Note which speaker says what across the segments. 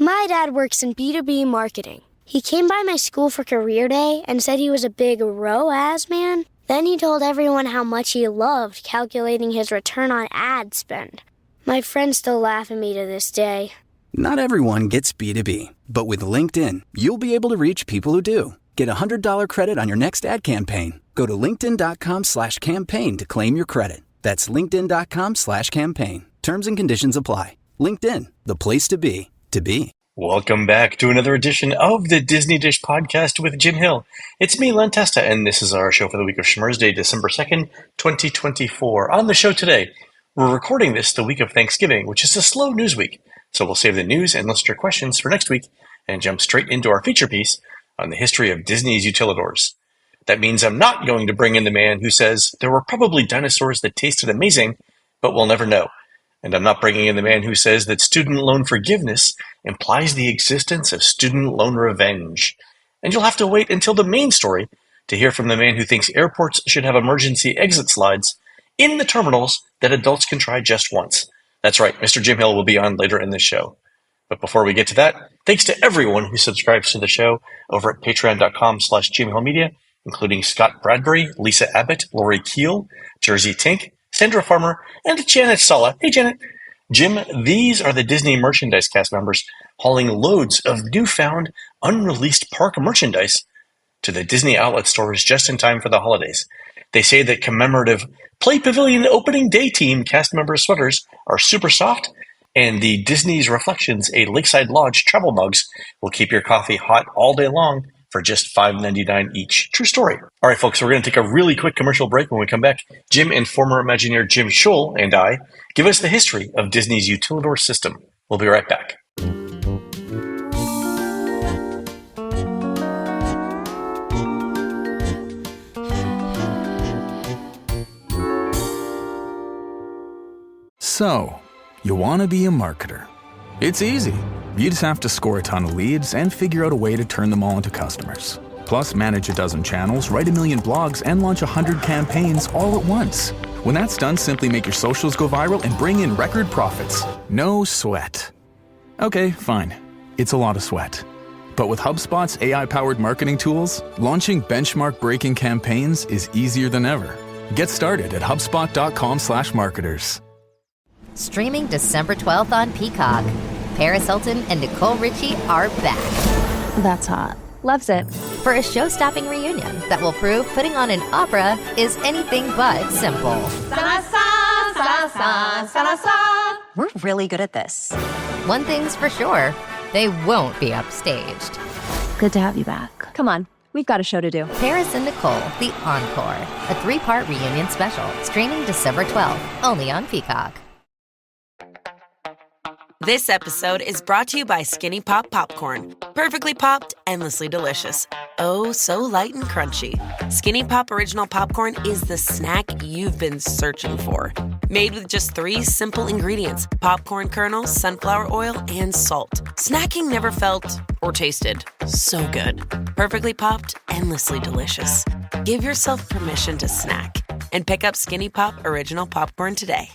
Speaker 1: My dad works in B2B marketing. He came by my school for career day and said he was a big ROAS man. Then he told everyone how much he loved calculating his return on ad spend. My friends still laugh at me to this day.
Speaker 2: Not everyone gets B2B, but with LinkedIn, you'll be able to reach people who do. Get a $100 credit on your next ad campaign. Go to linkedin.com/campaign to claim your credit. That's linkedin.com/campaign. Terms and conditions apply. LinkedIn, the place to be, to be.
Speaker 3: Welcome back to another edition of the Disney Dish Podcast with Jim Hill. It's me, Len Testa, and this is our show for the week of Schmersday, December 2nd, 2024. On the show today, we're recording this the week of Thanksgiving, which is a slow news week. So we'll save the news and listener questions for next week and jump straight into our feature piece on the history of Disney's Utilidors. That means I'm not going to bring in the man who says there were probably dinosaurs that tasted amazing, but we'll never know. And I'm not bringing in the man who says that student loan forgiveness implies the existence of student loan revenge. And you'll have to wait until the main story to hear from the man who thinks airports should have emergency exit slides in the terminals that adults can try just once. That's right, Mr. Jim Hill will be on later in this show. But before we get to that, thanks to everyone who subscribes to the show over at patreon.com/JimHillMedia, including Scott Bradbury, Lisa Abbott, Lori Keel, Jersey Tink, Sandra Farmer, and Janet Sala. Hey, Janet. Jim, these are the Disney merchandise cast members hauling loads of newfound, unreleased park merchandise to the Disney outlet stores just in time for the holidays. They say that commemorative Play Pavilion opening day team cast member sweaters are super soft, and the Disney's Reflections, a Lakeside Lodge travel mugs, will keep your coffee hot all day long for just $5.99 each. True story. All right, folks, we're going to take a really quick commercial break. When we come back, Jim and former Imagineer Jim Shull and I give us the history of Disney's Utilidor system. We'll be right back.
Speaker 4: So, you want to be a marketer. It's easy. You just have to score a ton of leads and figure out a way to turn them all into customers. Plus, manage a dozen channels, write 1 million blogs, and launch 100 campaigns all at once. When that's done, simply make your socials go viral and bring in record profits. No sweat. Okay, fine. It's a lot of sweat. But with HubSpot's AI-powered marketing tools, launching benchmark-breaking campaigns is easier than ever. Get started at HubSpot.com/marketers.
Speaker 5: Streaming December 12th on Peacock. Paris Hilton and Nicole Richie are back.
Speaker 6: That's hot. Loves it.
Speaker 5: For a show-stopping reunion that will prove putting on an opera is anything but simple.
Speaker 6: We're really good at this.
Speaker 5: One thing's for sure, they won't be upstaged.
Speaker 6: Good to have you back. Come on, we've got a show to do.
Speaker 5: Paris and Nicole, The Encore, a 3-part reunion special, streaming December 12th, only on Peacock.
Speaker 7: This episode is brought to you by Skinny Pop Popcorn. Perfectly popped, endlessly delicious. Oh, so light and crunchy. Skinny Pop Original Popcorn is the snack you've been searching for. Made with just 3 simple ingredients: popcorn kernels, sunflower oil, and salt. Snacking never felt or tasted so good. Perfectly popped, endlessly delicious. Give yourself permission to snack and pick up Skinny Pop Original Popcorn today.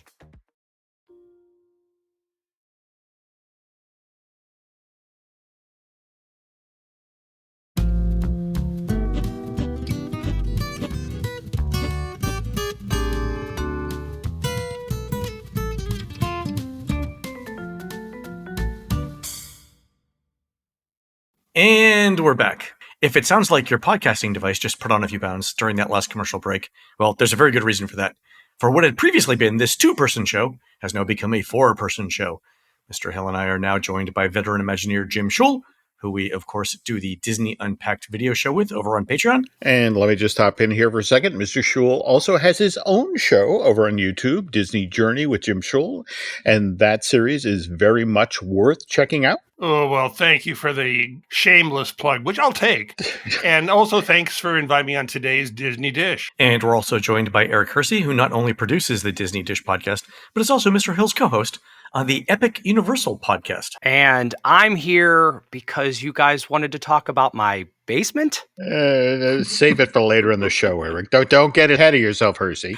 Speaker 3: And we're back. If it sounds like your podcasting device just put on a few pounds during that last commercial break, well, there's a very good reason for that. For what had previously been this 2-person show has now become a 4-person show. Mr. Hill and I are now joined by veteran Imagineer Jim Shull, who we, of course, do the Disney Unpacked video show with over on Patreon.
Speaker 8: And let me just hop in here for a second. Mr. Shull also has his own show over on YouTube, Disney Journey with Jim Shull, and that series is very much worth checking out.
Speaker 9: Oh, well, thank you for the shameless plug, which I'll take. And also thanks for inviting me on today's Disney Dish.
Speaker 3: And we're also joined by Eric Hersey, who not only produces the Disney Dish podcast, but is also Mr. Hill's co-host on the Epic Universal podcast.
Speaker 10: And I'm here because you guys wanted to talk about my basement?
Speaker 8: Save it for later in the show, Eric. Don't get ahead of yourself, Hersey.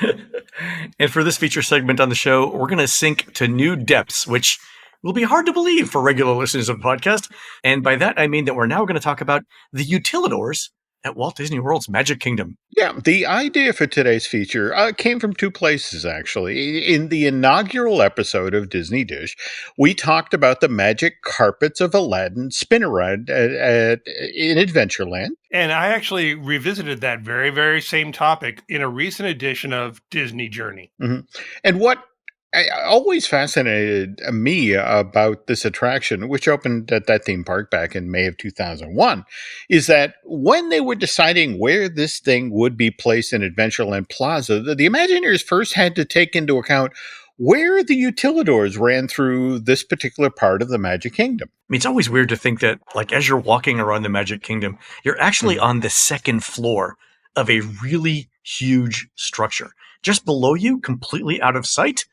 Speaker 3: And for this feature segment on the show, we're going to sink to new depths, which will be hard to believe for regular listeners of the podcast. And by that, I mean that we're now going to talk about the Utilidors at Walt Disney World's Magic Kingdom.
Speaker 8: Yeah, the idea for today's feature came from two places, actually. In the inaugural episode of Disney Dish, we talked about the magic carpets of Aladdin spin around in Adventureland.
Speaker 9: And I actually revisited that very, very same topic in a recent edition of Disney Journey.
Speaker 8: Mm-hmm. And what always fascinated me about this attraction, which opened at that theme park back in May of 2001, is that when they were deciding where this thing would be placed in Adventureland Plaza, the Imagineers first had to take into account where the Utilidors ran through this particular part of the Magic Kingdom.
Speaker 3: I mean, it's always weird to think that, like, as you're walking around the Magic Kingdom, you're actually on the second floor of a really huge structure. Just below you, completely out of sight,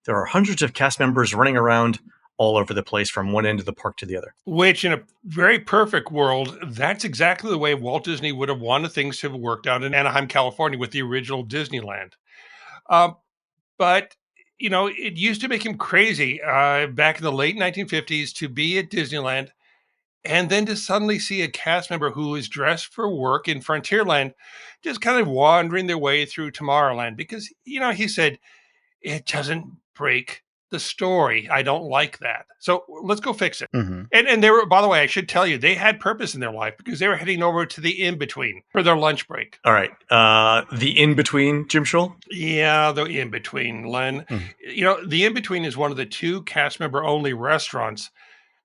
Speaker 3: there are hundreds of cast members running around all over the place from one end of the park to the other.
Speaker 9: Which, in a very perfect world, that's exactly the way Walt Disney would have wanted things to have worked out in Anaheim, California with the original Disneyland. But, you know, it used to make him crazy back in the late 1950s to be at Disneyland and then to suddenly see a cast member who is dressed for work in Frontierland just kind of wandering their way through Tomorrowland because, you know, he said, it doesn't break the story. I don't like that. So let's go fix it.
Speaker 8: Mm-hmm.
Speaker 9: And they were, by the way, I should tell you, they had purpose in their life because they were heading over to the in-between for their lunch break.
Speaker 3: All right. The in-between, Jim Shull?
Speaker 9: Yeah, the in-between, Len.
Speaker 8: Mm-hmm.
Speaker 9: You know, the in-between is one of the two cast member only restaurants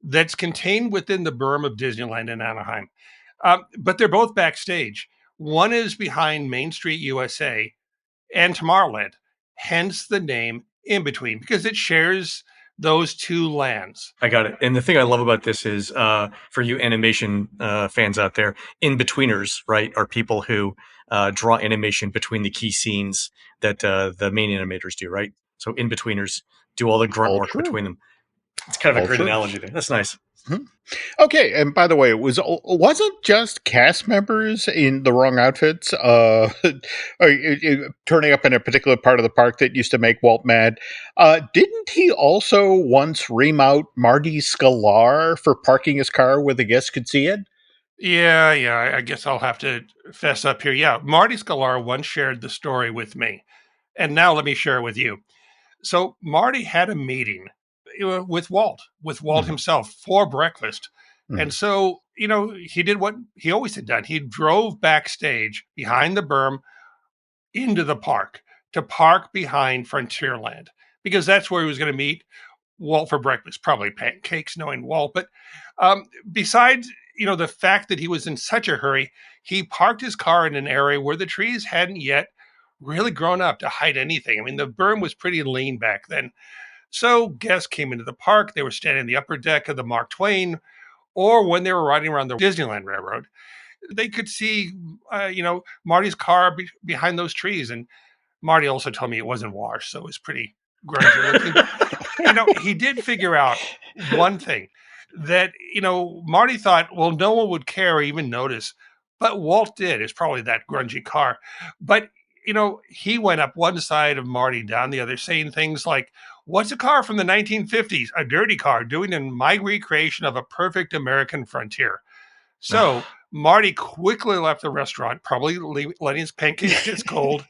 Speaker 9: that's contained within the berm of Disneyland in Anaheim. But they're both backstage. One is behind Main Street USA and Tomorrowland. Hence the name In Between, because it shares those two lands.
Speaker 3: I got it. And the thing I love about this is, for you animation fans out there, in-betweeners, right, are people who draw animation between the key scenes that the main animators do, right? So in-betweeners do all the grunt work between them. It's kind of a great analogy there. That's nice.
Speaker 8: Mm-hmm. Okay, and by the way, it wasn't just cast members in the wrong outfits turning up in a particular part of the park that used to make Walt mad. Didn't he also once ream out Marty Sklar for parking his car where the guests could see it?
Speaker 9: Yeah, I guess I'll have to fess up here. Yeah, Marty Sklar once shared the story with me, and now let me share it with you. So Marty had a meeting with Walt
Speaker 8: Mm-hmm.
Speaker 9: himself for breakfast.
Speaker 8: Mm-hmm.
Speaker 9: And so, you know, he did what he always had done. He drove backstage behind the berm into the park to park behind Frontierland because that's where he was going to meet Walt for breakfast, probably pancakes, knowing Walt. But besides, you know, the fact that he was in such a hurry, he parked his car in an area where the trees hadn't yet really grown up to hide anything. I mean, the berm was pretty lean back then. So guests came into the park. They were standing in the upper deck of the Mark Twain, or when they were riding around the Disneyland Railroad, they could see, you know, Marty's car behind those trees. And Marty also told me it wasn't washed, so it was pretty grungy looking. You know, he did figure out one thing that, you know, Marty thought, well, no one would care or even notice, but Walt did. It's probably that grungy car. But, you know, he went up one side of Marty, down the other, saying things like, what's a car from the 1950s? A dirty car doing in my recreation of a perfect American frontier. So Marty quickly left the restaurant, probably letting his pancakes get cold.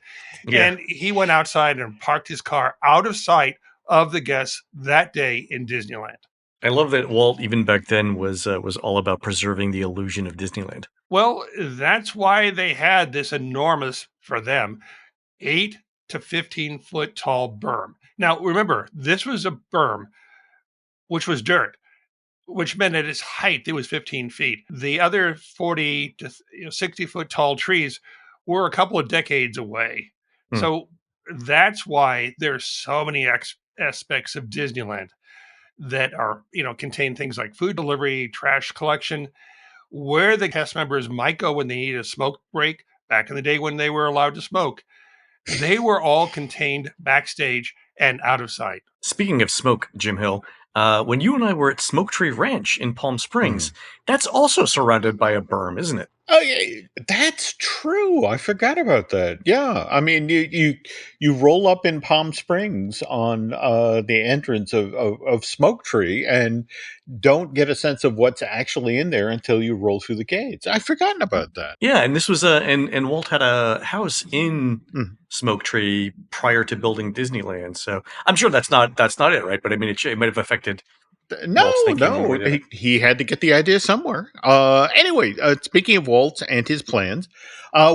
Speaker 3: Yeah.
Speaker 9: And he went outside and parked his car out of sight of the guests that day in Disneyland.
Speaker 3: I love that Walt, even back then, was all about preserving the illusion of Disneyland.
Speaker 9: Well, that's why they had this enormous, for them, 8 to 15 foot tall berm. Now, remember, this was a berm, which was dirt, which meant at its height, it was 15 feet. The other 40 to 60 foot tall trees were a couple of decades away. So that's why there's so many aspects of Disneyland that are, you know, contain things like food delivery, trash collection, where the cast members might go when they need a smoke break back in the day when they were allowed to smoke. They were all contained backstage and out of sight.
Speaker 3: Speaking of smoke, Jim Hill, when you and I were at Smoke Tree Ranch in Palm Springs, that's also surrounded by a berm, isn't it?
Speaker 8: Oh, yeah, that's true. I forgot about that. Yeah, I mean, you roll up in Palm Springs on the entrance of Smoke Tree and don't get a sense of what's actually in there until you roll through the gates. I've forgotten about that.
Speaker 3: Yeah, and this was and Walt had a house in Smoke Tree prior to building Disneyland. So I'm sure that's not it, right? But I mean, it might have affected Walt's thinking when we did it.
Speaker 8: He had to get the idea somewhere. Anyway, speaking of Walt and his plans,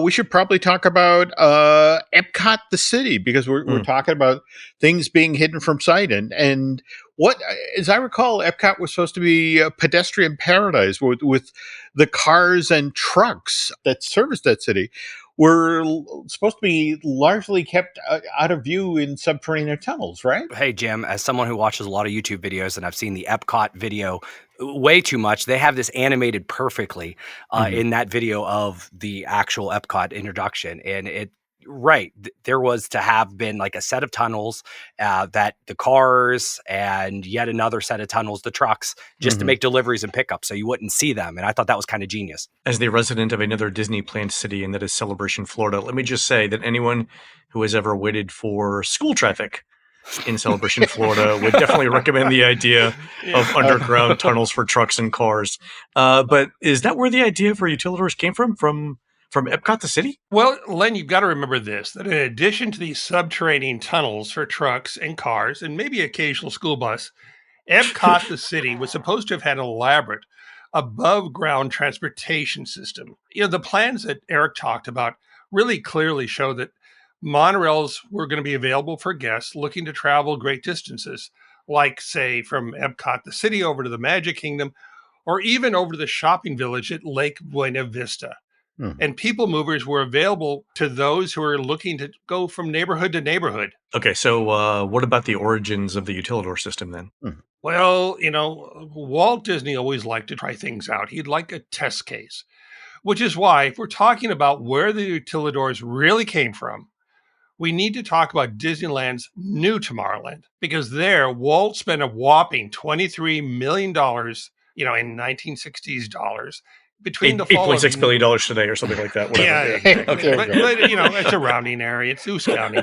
Speaker 8: we should probably talk about Epcot, the city, because we're talking about things being hidden from sight. And what, as I recall, Epcot was supposed to be a pedestrian paradise with the cars and trucks that service that city were supposed to be largely kept out of view in subterranean tunnels, right?
Speaker 10: Hey, Jim, as someone who watches a lot of YouTube videos, and I've seen the Epcot video way too much, they have this animated perfectly in that video of the actual Epcot introduction. And there was to have been like a set of tunnels that the cars and yet another set of tunnels, the trucks, just to make deliveries and pickups so you wouldn't see them. And I thought that was kind of genius.
Speaker 3: As the resident of another Disney planned city, and that is Celebration, Florida, let me just say that anyone who has ever waited for school traffic in Celebration, Florida would definitely recommend the idea of underground tunnels for trucks and cars. But is that where the idea for Utilidors came from? From Epcot, the city?
Speaker 9: Well, Len, you've got to remember this, that in addition to these subterranean tunnels for trucks and cars, and maybe occasional school bus, Epcot, the city, was supposed to have had an elaborate above-ground transportation system. The plans that Eric talked about really clearly show that monorails were going to be available for guests looking to travel great distances, like, say, from Epcot, the city, over to the Magic Kingdom, or even over to the shopping village at Lake Buena Vista. And people movers were available to those who are looking to go from neighborhood to neighborhood.
Speaker 3: Okay, so what about the origins of the Utilidor system then?
Speaker 9: Well, Walt Disney always liked to try things out. He'd like a test case, which is why, if we're talking about where the Utilidors really came from, we need to talk about Disneyland's new Tomorrowland, because there, Walt spent a whopping $23 million, in 1960s dollars, between the fall
Speaker 3: $8.6 billion today or something like that. Whatever.
Speaker 9: Yeah. but it's a rounding area. It's Oos County.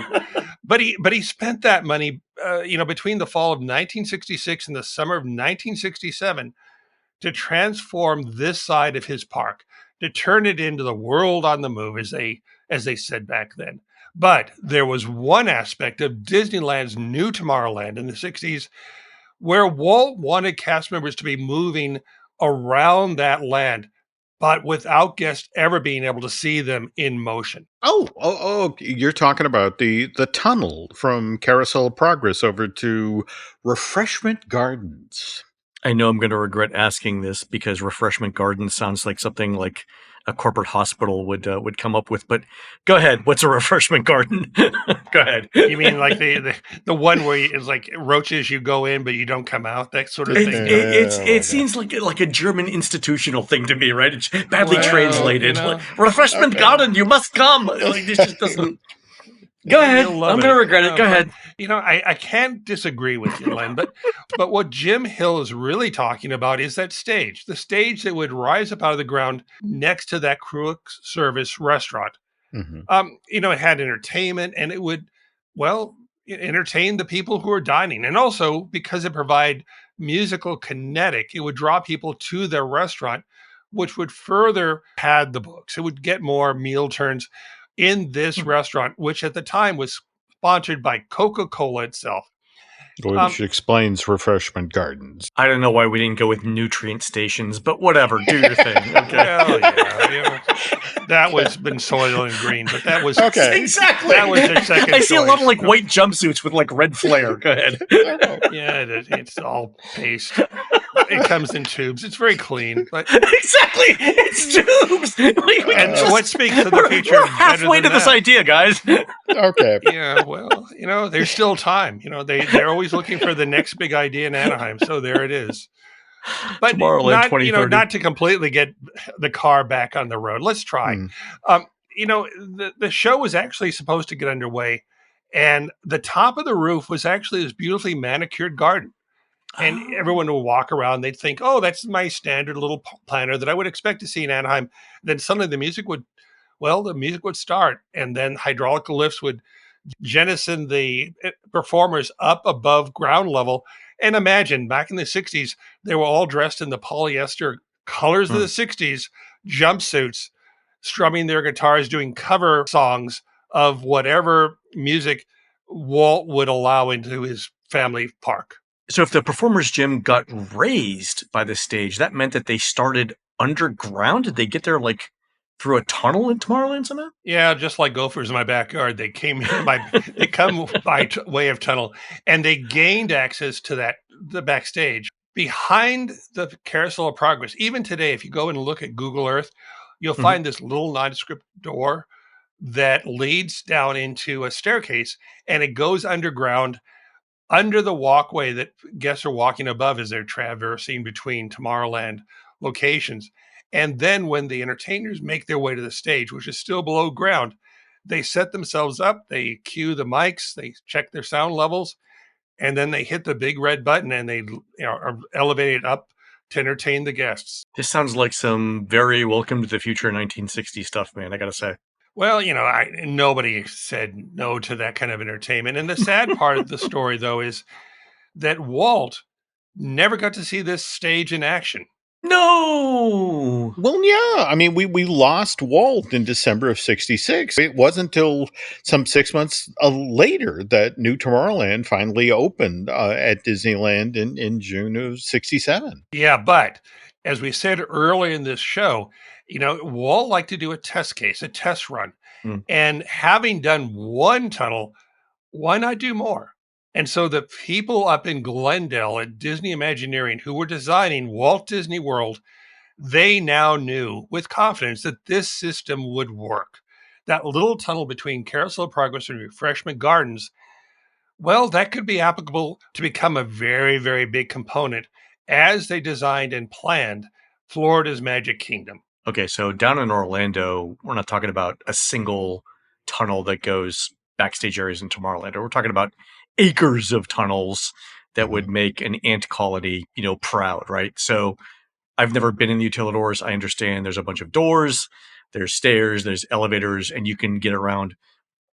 Speaker 9: But he spent that money, between the fall of 1966 and the summer of 1967 to transform this side of his park, to turn it into the world on the move, as they said back then. But there was one aspect of Disneyland's new Tomorrowland in the 60s where Walt wanted cast members to be moving around that land, but without guests ever being able to see them in motion.
Speaker 8: Oh! You're talking about the tunnel from Carousel of Progress over to Refreshment Gardens.
Speaker 3: I know I'm going to regret asking this because Refreshment Gardens sounds like something like a corporate hospital would come up with. But go ahead. What's a refreshment garden? Go ahead.
Speaker 9: You mean like the one where it's like roaches, you go in but you don't come out, that sort of thing?
Speaker 3: It seems like a German institutional thing to me, right? It's badly translated. Refreshment garden, you must come. Like this just doesn't. Go ahead. I'm going to regret it. Go ahead.
Speaker 9: I can't disagree with you, Len, but what Jim Hill is really talking about is that stage, the stage that would rise up out of the ground next to that quick service restaurant. It had entertainment, and it would, entertain the people who are dining. And also, because it provided musical kinetic, it would draw people to their restaurant, which would further pad the books. It would get more meal turns in this restaurant, which at the time was sponsored by Coca-Cola itself.
Speaker 8: Which explains Refreshment Gardens.
Speaker 3: I don't know why we didn't go with nutrient stations, but whatever, do your thing. Okay.
Speaker 9: Well, that was been soil and green, but that was
Speaker 3: okay. Exactly.
Speaker 9: That was their second.
Speaker 3: I see a lot of white jumpsuits with red flare. Go ahead.
Speaker 9: Yeah, it's all paste. It comes in tubes. It's very clean, but
Speaker 3: exactly, it's tubes.
Speaker 9: And what speaks to the future?
Speaker 3: We're halfway to this idea, guys.
Speaker 8: Okay.
Speaker 9: Yeah. Well, there's still time. They're always looking for the next big idea in Anaheim. So there it is. But not to completely get the car back on the road. Let's try. The show was actually supposed to get underway, and the top of the roof was actually this beautifully manicured garden. And everyone will walk around. They'd think, oh, that's my standard little planner that I would expect to see in Anaheim. Then suddenly the music would start. And then hydraulic lifts would jettison the performers up above ground level. And imagine back in the 60s, they were all dressed in the polyester colors of the 60s, jumpsuits, strumming their guitars, doing cover songs of whatever music Walt would allow into his family park.
Speaker 3: So if the performers, Jim, got raised by the stage, that meant that they started underground? Did they get there like through a tunnel in Tomorrowland somehow?
Speaker 9: Yeah, just like gophers in my backyard. They came they come by way of tunnel, and they gained access to the backstage behind the Carousel of Progress. Even today, if you go and look at Google Earth, you'll find this little nondescript door that leads down into a staircase, and it goes underground under the walkway that guests are walking above as they're traversing between Tomorrowland locations. And then when the entertainers make their way to the stage, which is still below ground, they set themselves up, they cue the mics, they check their sound levels, and then they hit the big red button and they are elevated up to entertain the guests.
Speaker 3: This sounds like some very Welcome to the Future 1960 stuff, man, I gotta say.
Speaker 9: Well, nobody said no to that kind of entertainment. And the sad part of the story, though, is that Walt never got to see this stage in action.
Speaker 3: No!
Speaker 8: Well, yeah. I mean, we lost Walt in December of 66. It wasn't until some 6 months later that New Tomorrowland finally opened at Disneyland in June of 67.
Speaker 9: Yeah, but as we said early in this show, Walt liked to do a test case, a test run. And having done one tunnel, why not do more? And so the people up in Glendale at Disney Imagineering who were designing Walt Disney World, they now knew with confidence that this system would work. That little tunnel between Carousel of Progress and Refreshment Gardens, well, that could be applicable to become a very, very big component as they designed and planned Florida's Magic Kingdom.
Speaker 3: Okay, so down in Orlando, we're not talking about a single tunnel that goes backstage areas in Tomorrowland. We're talking about acres of tunnels that would make an ant colony, proud, right? So I've never been in the Utilidors. I understand there's a bunch of doors, there's stairs, there's elevators, and you can get around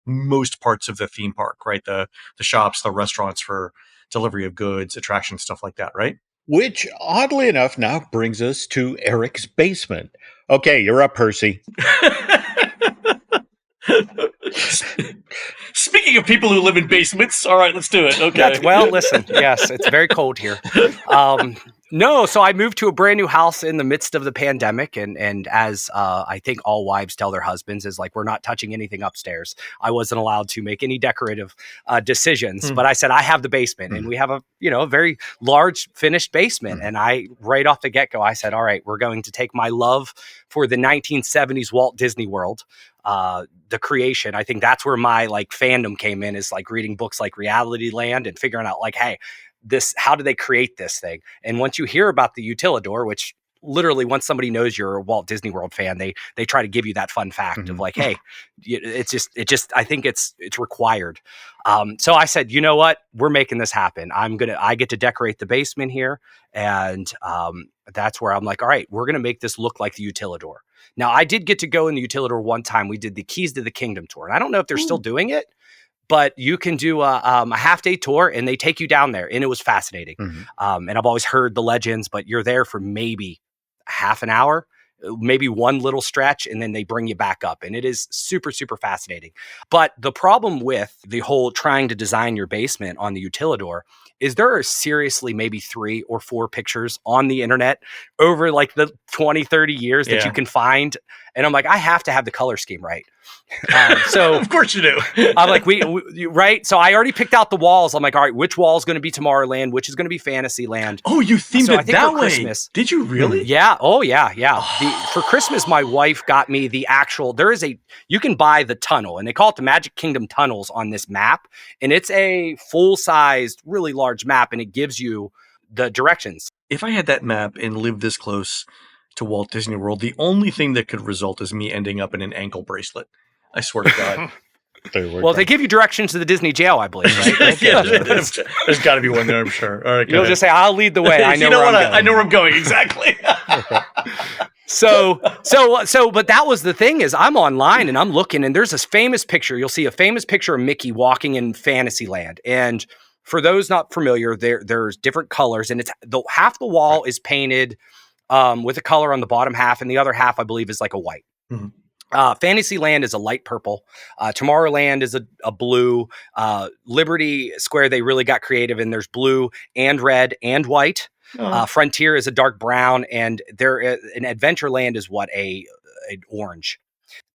Speaker 3: most parts of the theme park, right? The shops, the restaurants for delivery of goods, attractions, stuff like that, right?
Speaker 8: Which, oddly enough, now brings us to Eric's basement. Okay, you're up, Hersey.
Speaker 3: Speaking of people who live in basements, all right, let's do it. Okay.
Speaker 10: Well, listen, yes, it's very cold here. No, so I moved to a brand new house in the midst of the pandemic, and as I think all wives tell their husbands, is like, we're not touching anything upstairs. I wasn't allowed to make any decorative decisions, but I said, I have the basement, and we have a very large finished basement. And I, right off the get-go, I said, all right, we're going to take my love for the 1970s Walt Disney World, the creation. I think that's where my fandom came in, is reading books like Reality Land and figuring out hey, how do they create this thing? And once you hear about the Utilidor, which literally once somebody knows you're a Walt Disney World fan, they try to give you that fun fact of hey, it's just I think it's required. So I said, you know what, we're making this happen. I get to decorate the basement here. And that's where I'm like, all right, we're going to make this look like the Utilidor. Now I did get to go in the Utilidor one time. We did the Keys to the Kingdom tour. And I don't know if they're still doing it, but you can do a half-day tour, and they take you down there, and it was fascinating. And I've always heard the legends, but you're there for maybe half an hour, maybe one little stretch, and then they bring you back up. And it is super, super fascinating. But the problem with the whole trying to design your basement on the Utilidor is there are seriously maybe 3 or 4 pictures on the internet over the 20, 30 years that you can find. And I'm like, I have to have the color scheme right. So
Speaker 3: of course you do.
Speaker 10: I'm like, we right. So I already picked out the walls. I'm like, all right, which wall is going to be Tomorrowland? Which is going to be Fantasyland?
Speaker 3: Oh, you themed it that way.
Speaker 10: Christmas,
Speaker 3: did you really?
Speaker 10: Yeah. Oh, yeah. Yeah. For Christmas, my wife got me the actual, you can buy the tunnel, and they call it the Magic Kingdom tunnels on this map. And it's a full-sized, really large map, and it gives you the directions.
Speaker 3: If I had that map and lived this close to Walt Disney World, the only thing that could result is me ending up in an ankle bracelet. I swear to God.
Speaker 10: Well, they give you directions to the Disney jail, I believe, right?
Speaker 3: Yeah, there's got to be one there, I'm sure. All right,
Speaker 10: You'll just say, "I'll lead the way. I know where I'm going."
Speaker 3: I know where I'm going, exactly.
Speaker 10: So, but that was the thing is I'm online and I'm looking and there's this famous picture. You'll see a famous picture of Mickey walking in Fantasyland. And for those not familiar, there's different colors and it's half the wall is painted with a color on the bottom half and the other half, I believe, is like a white. Mm-hmm. Fantasyland is a light purple. Tomorrowland is a blue. Liberty Square, they really got creative and there's blue and red and white. Frontier is a dark brown, and an Adventureland is an orange.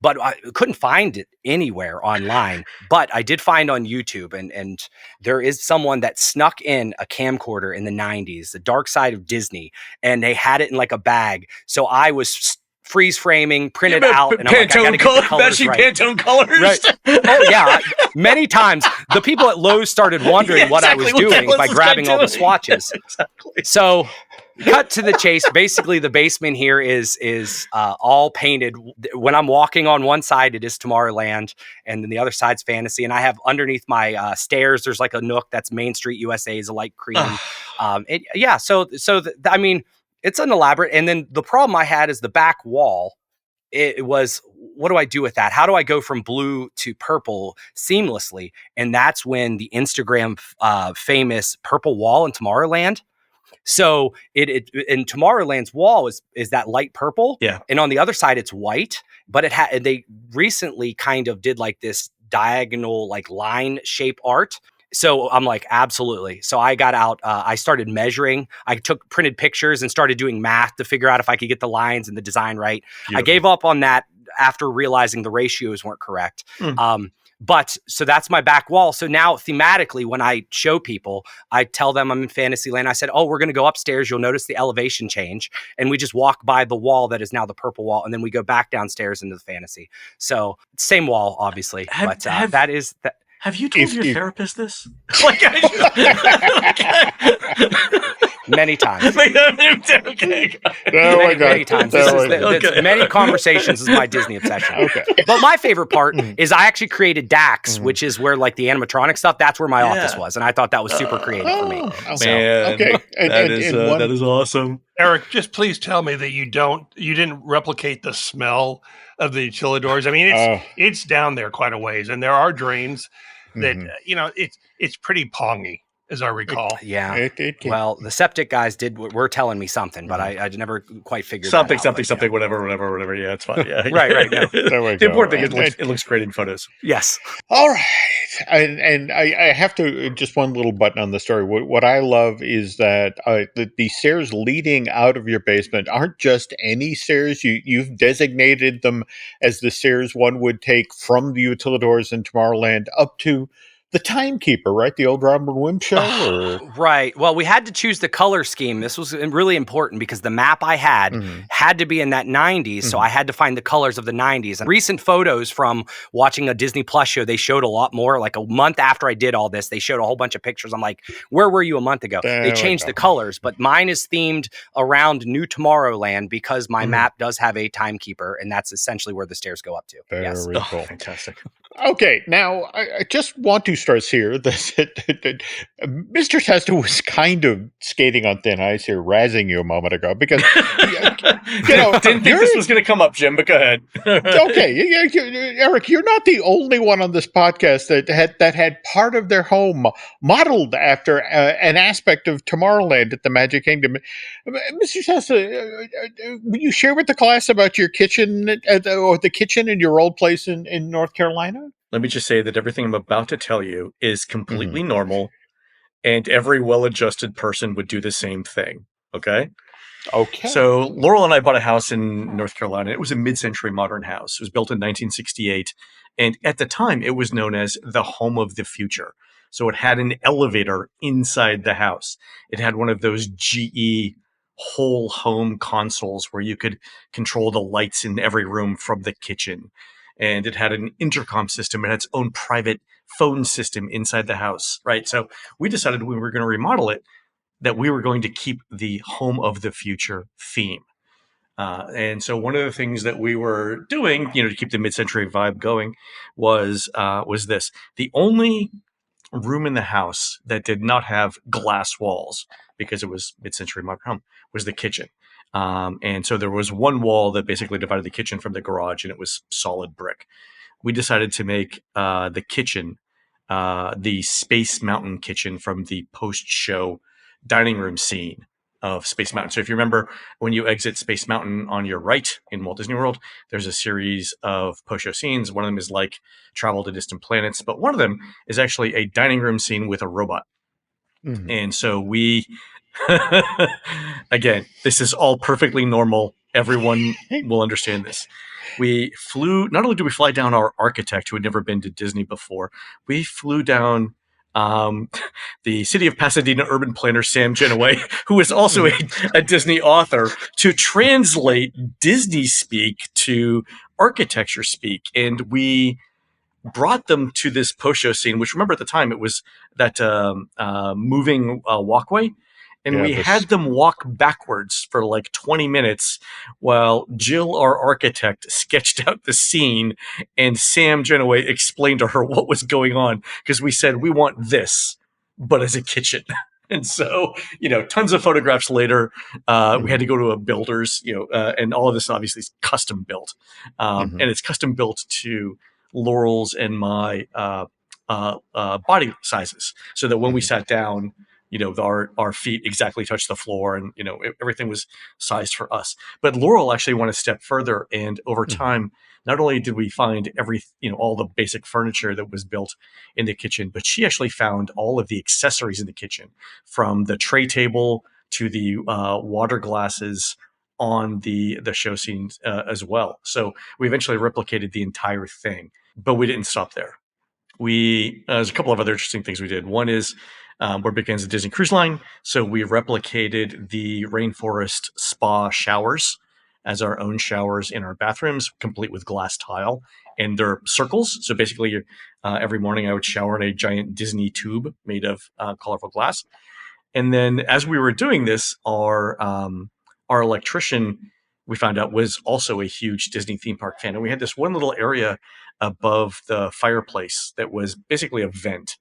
Speaker 10: But I couldn't find it anywhere online. But I did find on YouTube, and there is someone that snuck in a camcorder in the 90s, the dark side of Disney, and they had it in like a bag. So I was freeze framing, printed out, and I'm like, I gotta get the colors right.
Speaker 3: Pantone colors.
Speaker 10: Right. Oh yeah, many times the people at Lowe's started wondering what I was doing by grabbing all the swatches.
Speaker 3: Exactly.
Speaker 10: So, cut to the chase. Basically, the basement here is all painted. When I'm walking on one side, it is Tomorrowland, and then the other side's Fantasy. And I have underneath my stairs, there's like a nook that's Main Street USA is a light cream. I mean. It's an elaborate. And then the problem I had is the back wall. It was, what do I do with that? How do I go from blue to purple seamlessly? And that's when the Instagram famous purple wall in Tomorrowland. So in Tomorrowland's wall is that light purple.
Speaker 3: Yeah.
Speaker 10: And on the other side, it's white. But they recently kind of did like this diagonal, like line shape art. So I'm like, absolutely. So I got out, I started measuring. I took printed pictures and started doing math to figure out if I could get the lines and the design right. Beautiful. I gave up on that after realizing the ratios weren't correct. But so that's my back wall. So now thematically, when I show people, I tell them I'm in Fantasyland. I said, oh, we're going to go upstairs. You'll notice the elevation change. And we just walk by the wall that is now the purple wall. And then we go back downstairs into the Fantasy. So same wall, obviously. That is that.
Speaker 3: Have you told your therapist this?
Speaker 10: Many times.
Speaker 3: Okay.
Speaker 10: Many times. Many conversations is my Disney obsession.
Speaker 8: Okay.
Speaker 10: But my favorite part is I actually created Dax, which is where like the animatronic stuff, that's where my office was. And I thought that was super creative for me.
Speaker 3: Man.
Speaker 8: Okay.
Speaker 3: That is awesome.
Speaker 9: Eric, just please tell me that you didn't replicate the smell of the Utilidors. I mean, it's down there quite a ways, and there are drains that it's pretty pongy, as I recall.
Speaker 10: Well, the septic guys were telling me something, but I never quite figured
Speaker 3: something,
Speaker 10: that out.
Speaker 3: something, whatever. Yeah, it's fine. Yeah,
Speaker 10: right. No.
Speaker 3: The important thing is it looks great in photos.
Speaker 10: Yes.
Speaker 8: All right. And I have to, just one little button on the story. What I love is that the stairs leading out of your basement aren't just any stairs. You've designated them as the stairs one would take from the Utilidors in Tomorrowland up to the Timekeeper, right? The old Robin Williams show?
Speaker 10: Right. Well, we had to choose the color scheme. This was really important because the map I had had to be in that 90s, so I had to find the colors of the 90s. And recent photos from watching a Disney Plus show, they showed a lot more. Like a month after I did all this, they showed a whole bunch of pictures. I'm like, where were you a month ago? They changed the colors, but mine is themed around New Tomorrowland because my map does have a Timekeeper, and that's essentially where the stairs go up to.
Speaker 8: Very cool.
Speaker 3: Fantastic.
Speaker 8: Okay, now I just want to stress here that Mr. Testa was kind of skating on thin ice here, razzing you a moment ago because
Speaker 3: didn't think this was going to come up, Jim. But go ahead.
Speaker 8: Okay, Eric, you're not the only one on this podcast that had part of their home modeled after an aspect of Tomorrowland at the Magic Kingdom. Mr. Testa, will you share with the class about your kitchen or the kitchen in your old place in North Carolina?
Speaker 3: Let me just say that everything I'm about to tell you is completely normal, and every well-adjusted person would do the same thing. Okay?
Speaker 8: Okay.
Speaker 3: So Laurel and I bought a house in North Carolina. It was a mid-century modern house. It was built in 1968, and at the time, it was known as the home of the future. So it had an elevator inside the house. It had one of those GE whole home consoles where you could control the lights in every room from the kitchen. And it had an intercom system and its own private phone system inside the house, right? So we decided when we were going to remodel it, that we were going to keep the home of the future theme. And so one of the things that we were doing, to keep the mid-century vibe going, was this: the only room in the house that did not have glass walls, because it was mid-century modern home, was the kitchen. And so there was one wall that basically divided the kitchen from the garage, and it was solid brick. We decided to make the kitchen the Space Mountain kitchen from the post-show dining room scene of Space Mountain. So if you remember, when you exit Space Mountain on your right in Walt Disney World, there's a series of post-show scenes. One of them is like Travel to Distant Planets, but one of them is actually a dining room scene with a robot. Mm-hmm. And so we, again, this is all perfectly normal. Everyone will understand this. We flew, not only did we fly down our architect who had never been to Disney before, we flew down the City of Pasadena urban planner, Sam Genoway, who is also a Disney author, to translate Disney speak to architecture speak. And we brought them to this post-show scene, which, remember, at the time, it was that moving walkway. And we had them walk backwards for like 20 minutes while Jill, our architect, sketched out the scene, and Sam Genoway explained to her what was going on, because we said, we want this, but as a kitchen. And so, tons of photographs later, we had to go to a builder's, and all of this obviously is custom built. And it's custom built to Laurel's and my body sizes, so that when we sat down, our feet exactly touched the floor, and, everything was sized for us. But Laurel actually went a step further. And over time, not only did we find all the basic furniture that was built in the kitchen, but she actually found all of the accessories in the kitchen, from the tray table to the water glasses on the show scenes as well. So we eventually replicated the entire thing, but we didn't stop there. There's a couple of other interesting things we did. One is, we're big fans of Disney Cruise Line, so we replicated the Rainforest Spa showers as our own showers in our bathrooms, complete with glass tile, and they're circles. So basically, every morning I would shower in a giant Disney tube made of colorful glass. And then, as we were doing this, our electrician, we found out, was also a huge Disney theme park fan, and we had this one little area above the fireplace that was basically a vent.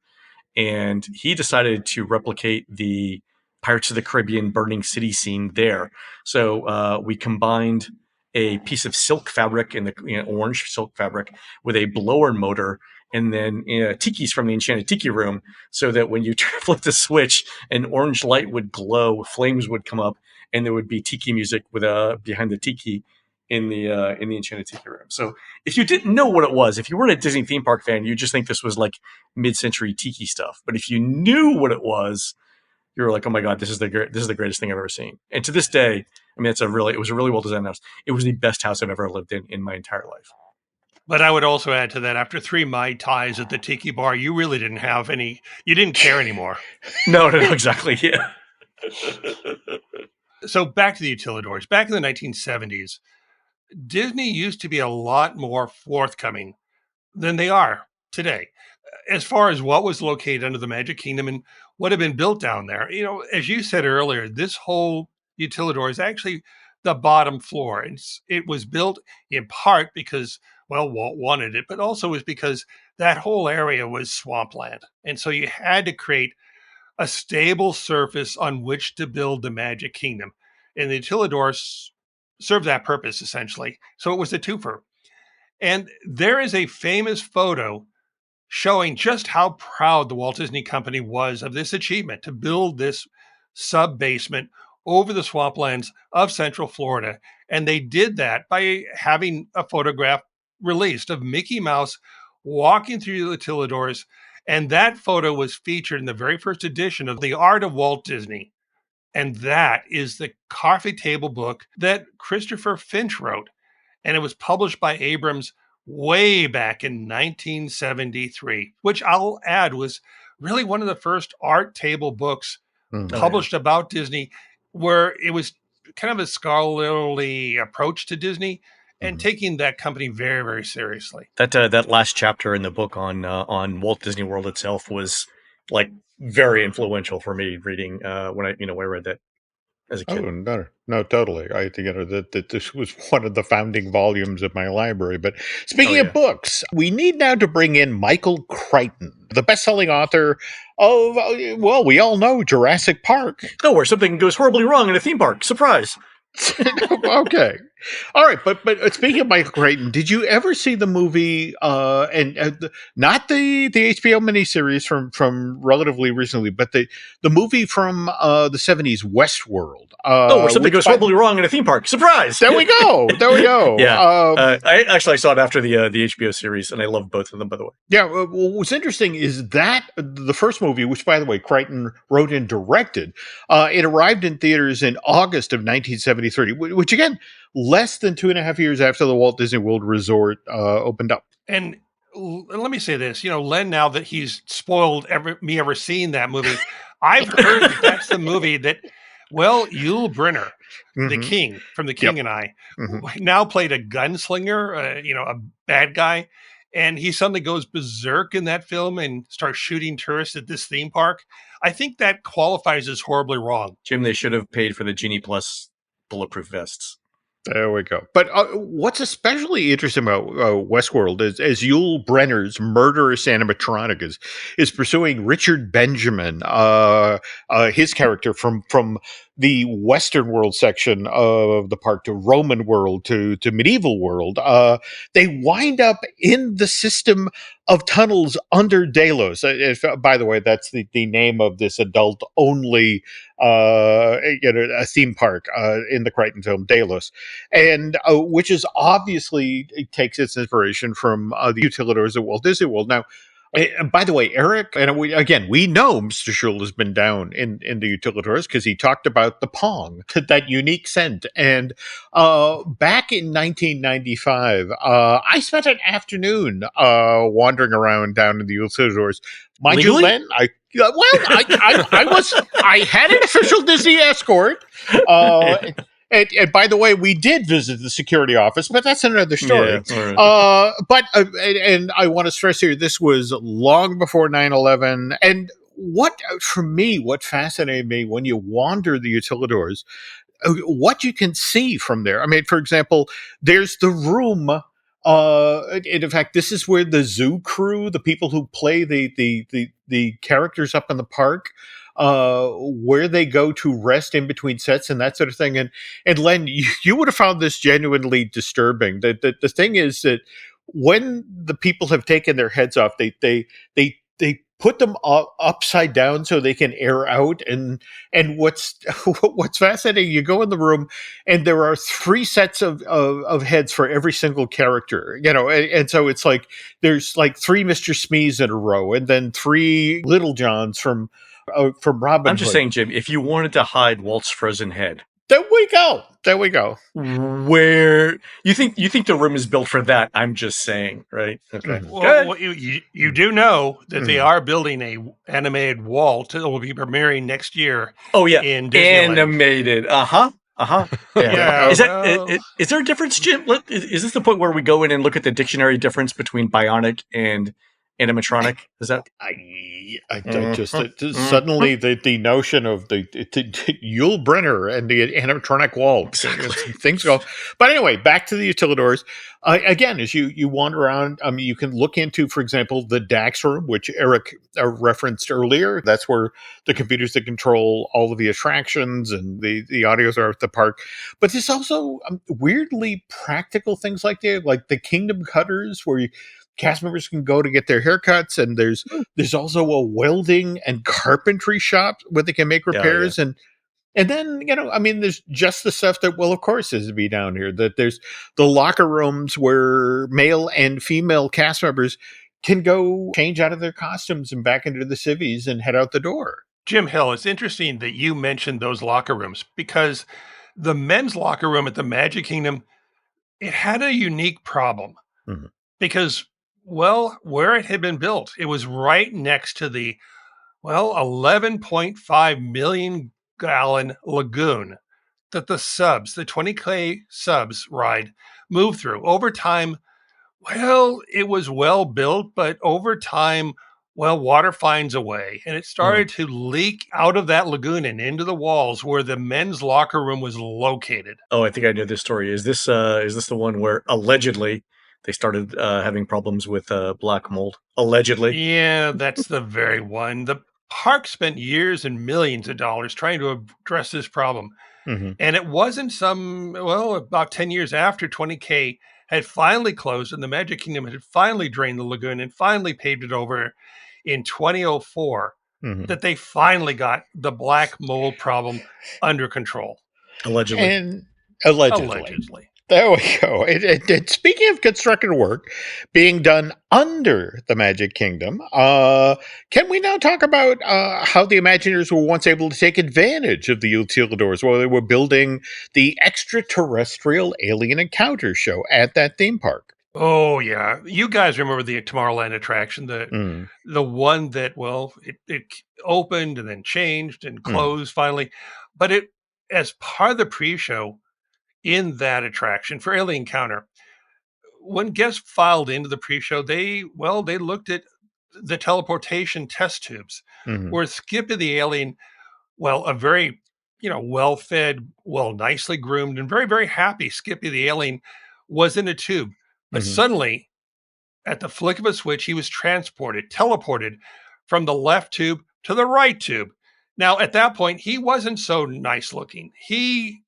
Speaker 3: And he decided to replicate the Pirates of the Caribbean burning city scene there. So we combined a piece of silk fabric, in the orange silk fabric, with a blower motor, and then tikis from the Enchanted Tiki Room, so that when you flip the switch, an orange light would glow, flames would come up, and there would be tiki music with behind the tiki in the Enchanted Tiki Room. So if you didn't know what it was, if you weren't a Disney theme park fan, you just think this was like mid-century tiki stuff. But if you knew what it was, you were like, oh my God, this is the greatest thing I've ever seen. And to this day, I mean, it was a really well designed house. It was the best house I've ever lived in my entire life.
Speaker 9: But I would also add to that, after 3 Mai Tais at the Tiki Bar, you really didn't have any, you didn't care anymore.
Speaker 3: No, exactly, yeah.
Speaker 9: So back to the Utilidors. Back in the 1970s, Disney used to be a lot more forthcoming than they are today, as far as what was located under the Magic Kingdom and what had been built down there. As you said earlier, this whole Utilidor is actually the bottom floor. It was built in part because, Walt wanted it, but also was because that whole area was swampland. And so you had to create a stable surface on which to build the Magic Kingdom. And the Utilidors served that purpose, essentially. So it was a twofer. And there is a famous photo showing just how proud the Walt Disney Company was of this achievement, to build this sub-basement over the swamplands of Central Florida. And they did that by having a photograph released of Mickey Mouse walking through the Utilidors. And that photo was featured in the very first edition of The Art of Walt Disney. And that is the coffee table book that Christopher Finch wrote. And it was published by Abrams way back in 1973, which I'll add was really one of the first art table books published about Disney, where it was kind of a scholarly approach to Disney and taking that company very, very seriously.
Speaker 3: That last chapter in the book on Walt Disney World itself was like very influential for me reading when I read that. as a
Speaker 8: Oh,
Speaker 3: kid.
Speaker 8: no, totally. I think that this was one of the founding volumes of my library. But speaking of books, we need now to bring in Michael Crichton, the best-selling author of well, we all know Jurassic Park.
Speaker 3: Oh, where something goes horribly wrong in a theme park. Surprise.
Speaker 8: Okay, all right. But speaking of Michael Crichton, did you ever see the movie? Not the HBO miniseries from relatively recently, but the movie from the '70s, Westworld.
Speaker 3: Where something goes horribly wrong in a theme park. Surprise!
Speaker 8: There we go.
Speaker 3: Yeah. I saw it after the HBO series, and I love both of them, by the way.
Speaker 8: Yeah. Well, what's interesting is that the first movie, which, by the way, Crichton wrote and directed, it arrived in theaters in August of 1973, which, again, less than 2.5 years after the Walt Disney World Resort opened up.
Speaker 9: And let me say this, Len, now that he's spoiled me ever seeing that movie, I've heard that's the movie that, Yul Brynner, the King from The King and I, now played a gunslinger, a bad guy, and he suddenly goes berserk in that film and starts shooting tourists at this theme park. I think that qualifies as horribly wrong.
Speaker 3: Jim, they should have paid for the Genie Plus bulletproof vests.
Speaker 8: There we go. But what's especially interesting about Westworld is as Yul Brynner's murderous animatronic is pursuing Richard Benjamin, his character from the Western world section of the park to Roman world to medieval world. They wind up in the system of tunnels under Delos. By the way, that's the name of this adult-only a theme park in the Crichton film Delos, and which is obviously it takes its inspiration from the Utilidors at Walt Disney World. Now, and by the way, Eric, and we know Mr. Shull has been down in the Utilidors because he talked about the Pong, that unique scent. And back in 1995, I spent an afternoon wandering around down in the Utilidors. Mind you, Len, I had an official Disney escort. And by the way, we did visit the security office, but that's another story. Yeah, right. But I want to stress here, this was long before 9/11. And what fascinated me when you wander the Utilidors, what you can see from there. I mean, for example, there's the room. And in fact, this is where the zoo crew, the people who play the characters up in the park, where they go to rest in between sets and that sort of thing. And Len, you would have found this genuinely disturbing. The thing is that when the people have taken their heads off, they put them upside down so they can air out. And what's fascinating, you go in the room and there are 3 sets of heads for every single character, and so it's like there's like 3 Mr. Smees in a row, and then 3 Little Johns from Robin
Speaker 3: I'm just
Speaker 8: Hood.
Speaker 3: saying, Jim, if you wanted to hide Walt's frozen head,
Speaker 8: There we go.
Speaker 3: Where you think the room is built for that? I'm just saying, right? Okay.
Speaker 9: Well, you do know that they are building a animated Walt that will be premiering next year.
Speaker 3: Oh yeah,
Speaker 9: in Disneyland.
Speaker 3: Animated. Yeah. Is there a difference, Jim? Is this the point where we go in and look at the dictionary difference between bionic and animatronic? Is that?
Speaker 8: Suddenly the notion of the Yul Brynner and the animatronic Walt, things go. But anyway, back to the Utilidors. Again, as you wander around, you can look into, for example, the DAX room, which Eric referenced earlier. That's where the computers that control all of the attractions and the audios are at the park. But there's also weirdly practical things like the Kingdom Cutters, where cast members can go to get their haircuts, and there's also a welding and carpentry shop where they can make repairs. Yeah. And then, there's just the stuff that, of course, is to be down here. That there's the locker rooms where male and female cast members can go change out of their costumes and back into the civvies and head out the door.
Speaker 9: Jim Hill, it's interesting that you mentioned those locker rooms, because the men's locker room at the Magic Kingdom, it had a unique problem. Mm-hmm. Because, where it had been built, it was right next to the, 11.5 million gallon lagoon that the 20K subs ride moved through. Over time, it was well built, but over time, Well, water finds a way, and it started to leak out of that lagoon and into the walls where the men's locker room was located.
Speaker 3: Oh, I think I know this story. Is this the one where allegedly they started having problems with black mold? Allegedly.
Speaker 9: Yeah, that's the very one. The park spent years and millions of dollars trying to address this problem.
Speaker 8: Mm-hmm.
Speaker 9: And it wasn't about 10 years after 20K had finally closed and the Magic Kingdom had finally drained the lagoon and finally paved it over in 2004 that they finally got the black mold problem under control.
Speaker 3: Allegedly.
Speaker 8: And allegedly. There we go. Speaking of construction work being done under the Magic Kingdom, can we now talk about how the Imagineers were once able to take advantage of the Utilidors while they were building the extraterrestrial alien encounter show at that theme park?
Speaker 9: Oh, yeah. You guys remember the Tomorrowland attraction, the one that, it opened and then changed and closed finally. But as part of the pre-show, in that attraction for Alien Encounter, when guests filed into the pre-show, they looked at the teleportation test tubes where Skippy the alien, a very, well-fed, nicely groomed and very, very happy Skippy the alien was in a tube. But suddenly, at the flick of a switch, he was teleported from the left tube to the right tube. Now, at that point, he wasn't so nice looking. He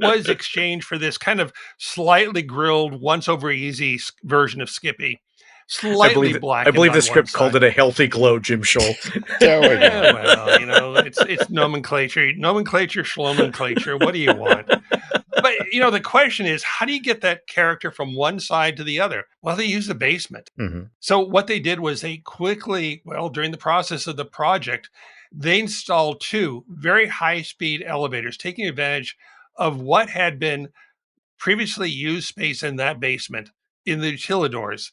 Speaker 9: was exchanged for this kind of slightly grilled, once over easy version of Skippy. Slightly black.
Speaker 3: I believe the script called it a healthy glow, Jim Shull.
Speaker 8: There we go.
Speaker 9: Well, it's nomenclature, schlomenclature. What do you want? But, the question is, how do you get that character from one side to the other? Well, they use the basement. So what they did was they quickly, during the process of the project, they installed 2 very high-speed elevators, taking advantage of what had been previously used space in that basement in the Utilidors.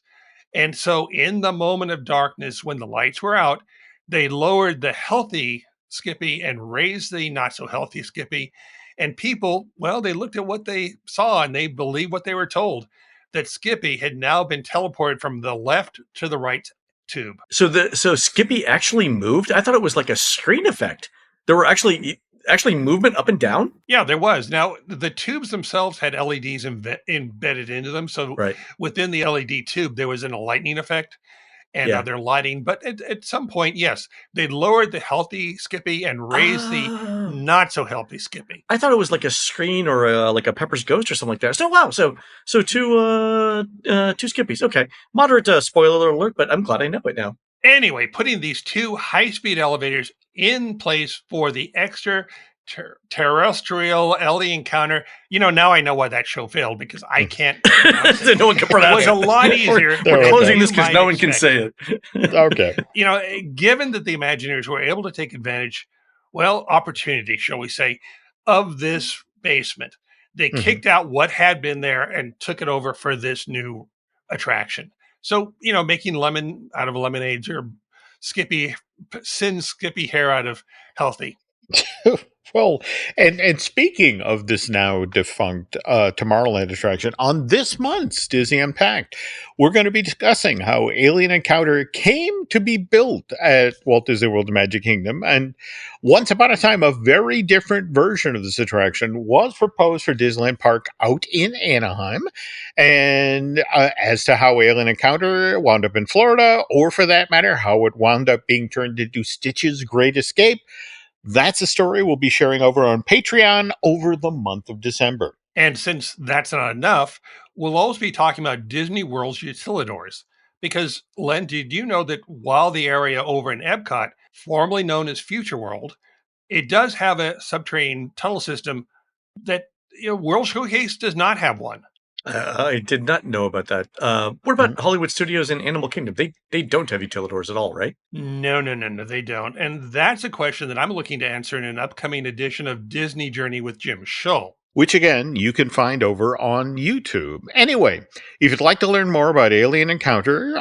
Speaker 9: And so in the moment of darkness, when the lights were out, they lowered the healthy Skippy and raised the not so healthy Skippy. And people, they looked at what they saw and they believed what they were told, that Skippy had now been teleported from the left to the right tube.
Speaker 3: So Skippy actually moved? I thought it was like a screen effect. There were actually movement up and down?
Speaker 9: Yeah, there was. Now, the tubes themselves had LEDs embedded into them. So within the LED tube, there was a lightning effect and other lighting. But at some point, yes, they lowered the healthy Skippy and raised the not so healthy Skippy.
Speaker 3: I thought it was like a screen or like a Pepper's Ghost or something like that. So, wow. So 2 Skippies. Okay. Moderate spoiler alert, but I'm glad I know it now.
Speaker 9: Anyway, putting these 2 high-speed elevators in place for the extraterrestrial alien encounter. Now I know why that show failed, because I can't.
Speaker 3: No one can pronounce it.
Speaker 9: It was a lot easier.
Speaker 3: We're closing this because no one can say it.
Speaker 8: Okay.
Speaker 9: Given that the Imagineers were able to take advantage, opportunity, shall we say, of this basement, they kicked out what had been there and took it over for this new attraction. So, making lemon out of lemonades or Skippy hair out of healthy.
Speaker 8: Well, and speaking of this now defunct Tomorrowland attraction, on this month's Disney Unpacked, we're going to be discussing how Alien Encounter came to be built at Walt Disney World Magic Kingdom. And once upon a time, a very different version of this attraction was proposed for Disneyland Park out in Anaheim. And as to how Alien Encounter wound up in Florida, or for that matter, how it wound up being turned into Stitch's Great Escape, that's a story we'll be sharing over on Patreon over the month of December.
Speaker 9: And since that's not enough, we'll also be talking about Disney World's Utilidors. Because, Len, did you know that while the area over in Epcot, formerly known as Future World, it does have a subterranean tunnel system that World Showcase does not have one?
Speaker 3: I did not know about that. What about Hollywood Studios and Animal Kingdom? They don't have Utilidors at all, right?
Speaker 9: No, they don't. And that's a question that I'm looking to answer in an upcoming edition of Disney Journey with Jim Shull,
Speaker 8: which, again, you can find over on YouTube. Anyway, if you'd like to learn more about Alien Encounter,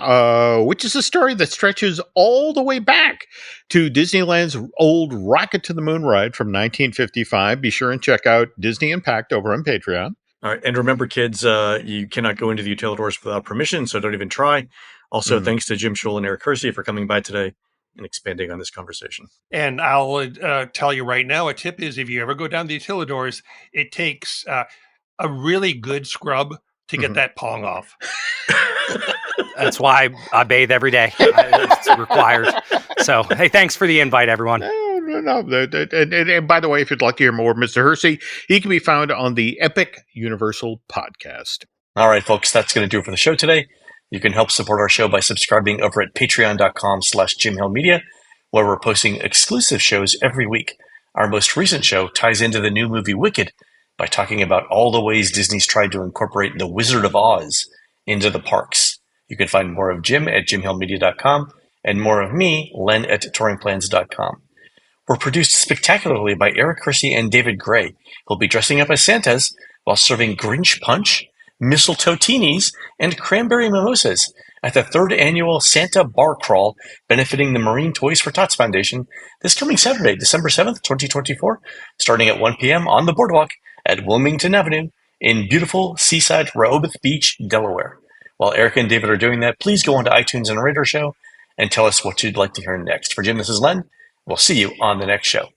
Speaker 8: which is a story that stretches all the way back to Disneyland's old Rocket to the Moon ride from 1955, be sure and check out Disney Unpacked over on Patreon.
Speaker 3: All right, and remember, kids, you cannot go into the Utilidors without permission, so don't even try. Also, thanks to Jim Shull and Eric Hersey for coming by today and expanding on this conversation.
Speaker 9: And I'll tell you right now, a tip is if you ever go down the Utilidors, it takes a really good scrub to get that pong off.
Speaker 10: That's why I bathe every day. It's required. So, hey, thanks for the invite, everyone.
Speaker 8: No. And by the way, if you'd like to hear more of Mr. Hersey, he can be found on the Epic Universal Podcast.
Speaker 3: All right, folks, that's going to do it for the show today. You can help support our show by subscribing over at patreon.com/JimHillMedia, where we're posting exclusive shows every week. Our most recent show ties into the new movie Wicked by talking about all the ways Disney's tried to incorporate the Wizard of Oz into the parks. You can find more of Jim at JimHillMedia.com and more of me, Len, at TouringPlans.com. We're produced spectacularly by Eric Hersey and David Gray, who'll be dressing up as Santas while serving Grinch Punch, mistletoe teenies, and cranberry mimosas at the 3rd annual Santa Bar Crawl benefiting the Marine Toys for Tots Foundation this coming Saturday, December 7th, 2024, starting at 1 p.m. on the boardwalk at Wilmington Avenue in beautiful seaside Rehoboth Beach, Delaware. While Eric and David are doing that, please go onto iTunes and rate our show and tell us what you'd like to hear next. For Jim, this is Len. We'll see you on the next show.